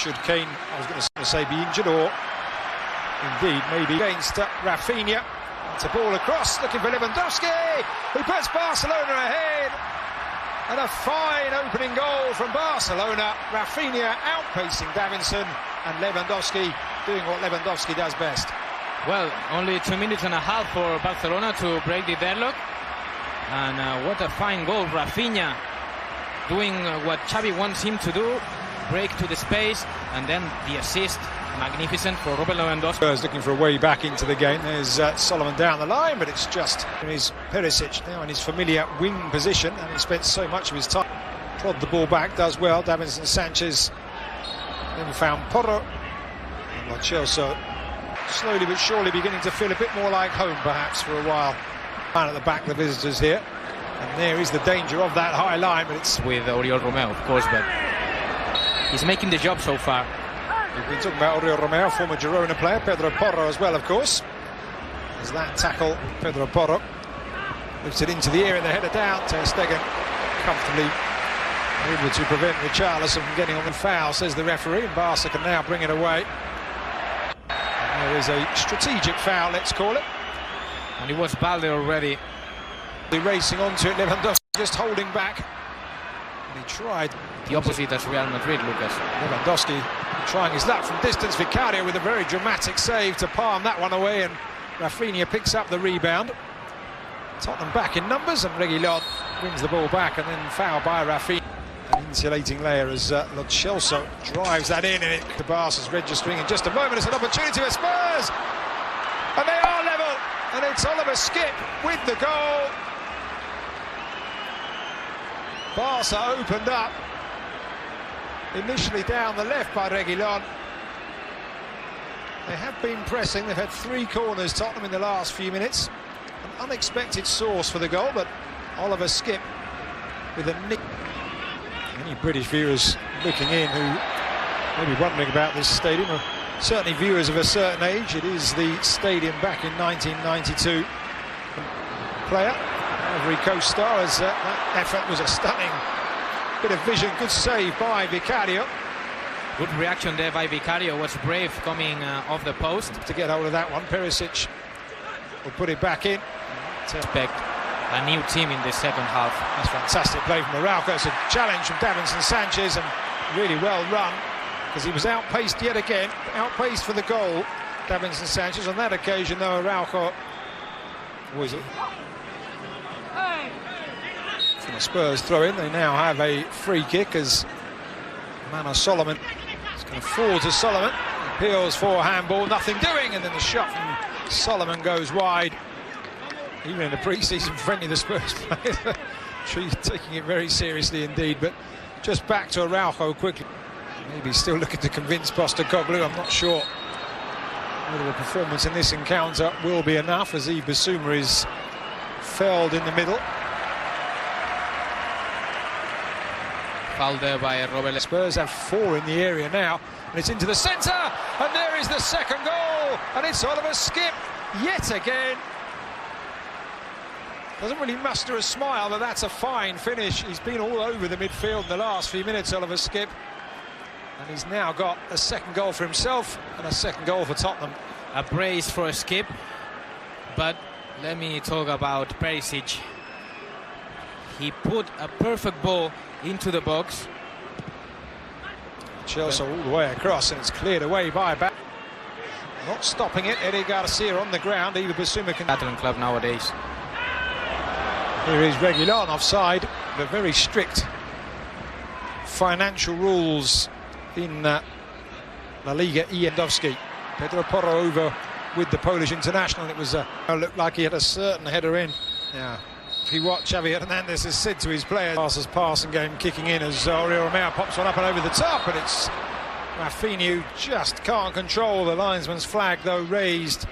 should Kane, I was going to say, be injured, or indeed maybe against Raphinha. It's a ball across, looking for Lewandowski. He puts Barcelona ahead. And a fine opening goal from Barcelona. Raphinha outpacing Davinson, and Lewandowski doing what Lewandowski does best. Well, only 2 minutes and a half for Barcelona to break the deadlock. And what a fine goal. Raphinha doing what Xavi wants him to do. Break to the space, and then the assist. Magnificent for Robert Lewandowski. Looking for a way back into the game. There's Solomon down the line, but it's just his Perisic now in his familiar wing position, and he spent so much of his time. Trod the ball back, does well. Davinson Sanchez then found Porro. And Lo Celso slowly but surely beginning to feel a bit more like home, perhaps, for a while. Down at the back, the visitors here. And there is the danger of that high line, but it's with Oriol Romeu, of course, but he's making the job so far. We've been talking about Oriol Romeu, former Girona player, Pedro Porro as well, of course. As that tackle, Pedro Porro lifts it into the air and the header down. Ter Stegen comfortably able to prevent Richarlison from getting on the foul, says the referee, and Barca can now bring it away. And there is a strategic foul, let's call it. And it was Balde already. Racing onto it, Lewandowski just holding back. And he tried the opposite as Real Madrid, Lucas. Lewandowski trying his luck from distance. Vicario with a very dramatic save to palm that one away, and Raphinha picks up the rebound. Tottenham back in numbers, and Reguilon wins the ball back, and then foul by Raphinha. An insulating layer as Lo Celso drives that in, and it the Barca's registering in just a moment. It's an opportunity for Spurs, and they are level, and it's Oliver Skipp with the goal. Barca opened up, initially down the left by Reguilon. They have been pressing, they've had 3 corners, Tottenham, in the last few minutes. An unexpected source for the goal, but Oliver Skipp with a nick. Any British viewers looking in who may be wondering about this stadium, or certainly viewers of a certain age, it is the stadium back in 1992. Player, Ivory Coast star, as that effort was a stunning bit of vision, good save by Vicario. Good reaction there by Vicario, was brave coming off the post. To get hold of that one, Perisic will put it back in. Expect a new team in the second half. That's fantastic play from Araujo. It's a challenge from Davinson Sanchez, and really well run, because he was outpaced yet again, outpaced for the goal. Davinson Sanchez on that occasion, though, Araujo was it? From a Spurs throw in, they now have a free kick as Solomon is going to fall to Solomon. Appeals for handball, nothing doing, and then the shot from Solomon goes wide. Even in the pre-season friendly, the Spurs players are taking it very seriously indeed. But just back to Araujo quickly. Maybe still looking to convince Postecoglou. I'm not sure whether the performance in this encounter will be enough, as Yves Bissouma is felled in the middle. Foul there by Robert. Spurs have 4 in the area now, and it's into the centre, and there is the second goal, and it's Oliver Skipp yet again. Doesn't really muster a smile, but that's a fine finish. He's been all over the midfield in the last few minutes, Oliver Skipp, and he's now got a second goal for himself and a second goal for Tottenham. A brace for Skipp, but let me talk about Perisic. He put a perfect ball into the box. Chelsea all the way across, and it's cleared away by back. Not stopping it, Eddie Garcia on the ground. Either Bissouma can. Catalan club nowadays. Here is Reguilon offside, but very strict financial rules in La Liga. Lewandowski. Pedro Porro over with the Polish international. It was looked like he had a certain header in. Yeah. If you watch, Xavi Hernandez has said to his players, Barca's passing game kicking in as Oriol Romeu pops one up and over the top, and it's Raphinha who just can't control. The linesman's flag, though, raised.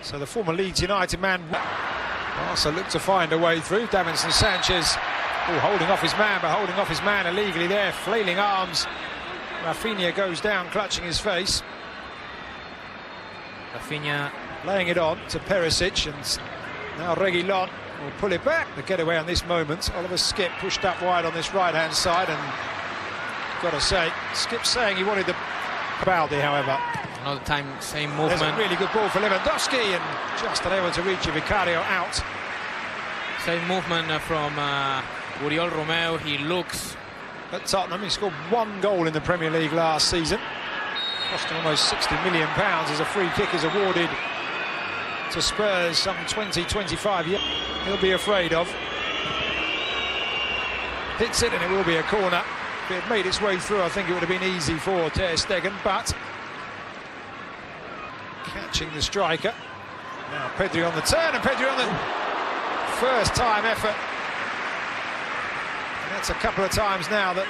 So the former Leeds United man, Barca look to find a way through. Davinson Sanchez, holding off his man, but holding off his man illegally there, flailing arms. Raphinha goes down, clutching his face. Raphinha laying it on to Perisic, and now Reguilon will pull it back. The getaway on this moment. Oliver Skipp pushed up wide on this right-hand side, and got to say. Skipp saying he wanted the Balde, however. Another time, same There's movement. a really good ball for Lewandowski and just unable to reach Vicario out. Same movement from Oriol Romeu. He looks At Tottenham, he scored 1 goal in the Premier League last season. Cost him almost £60 million as a free kick is awarded to Spurs some 20-25 years. He'll be afraid of. Hits it and it will be a corner. If it had made its way through, I think it would have been easy for Ter Stegen, but catching the striker. Now Pedri on the turn, and Pedri on the first time effort. And that's a couple of times now that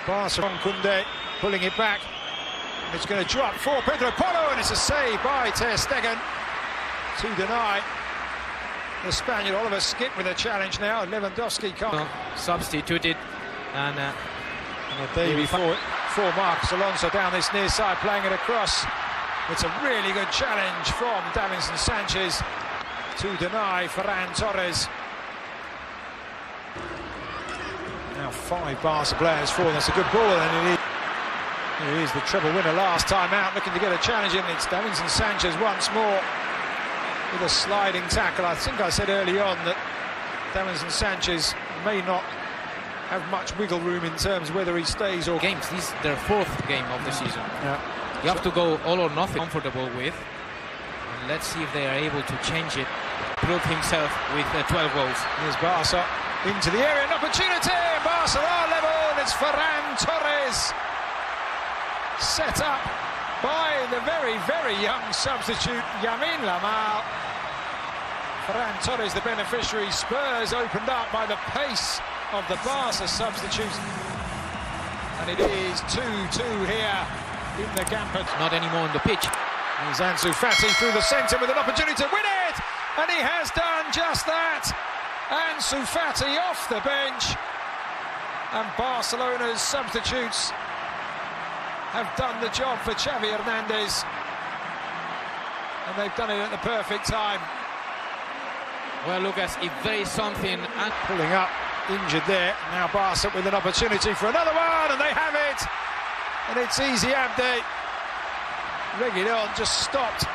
Barca Kounde pulling it back. And it's going to drop for Pedro Porro, and it's a save by Ter Stegen to deny the Spaniard. Oliver Skipp with a challenge now. Lewandowski can't. substituted, and the day before Marcos Alonso down this near side, playing it across. It's a really good challenge from Davinson Sanchez to deny Ferran Torres. Now 5 Barca players for. That's a good ball, and he is the treble winner last time out, looking to get a challenge in. It's Davinson Sanchez once more with a sliding tackle. I think I said early on that Davinson Sanchez may not have much wiggle room in terms of whether he stays or... Games, this is their 4th game of the season. Yeah. You have to go all or nothing, comfortable with. And let's see if they are able to change it. Prove himself with 12 goals. Here's Barca into the area, an opportunity. Barca are level, and it's Ferran Torres, set up by the very, very young substitute Yamin Lamal. Ferran Torres, the beneficiary. Spurs opened up by the pace of the Barca substitutes. And it is 2-2 here in the Gamper. Not anymore on the pitch. Here's Ansu Fati through the centre with an opportunity to win it. And he has done just that. Ansu Fati off the bench. And Barcelona's substitutes have done the job for Xavi Hernandez, and they've done it at the perfect time. Well, Lucas, if there is something... Pulling up, injured there. Now Barca with an opportunity for another one, and they have it. And it's easy. Abde, Reguilon just stopped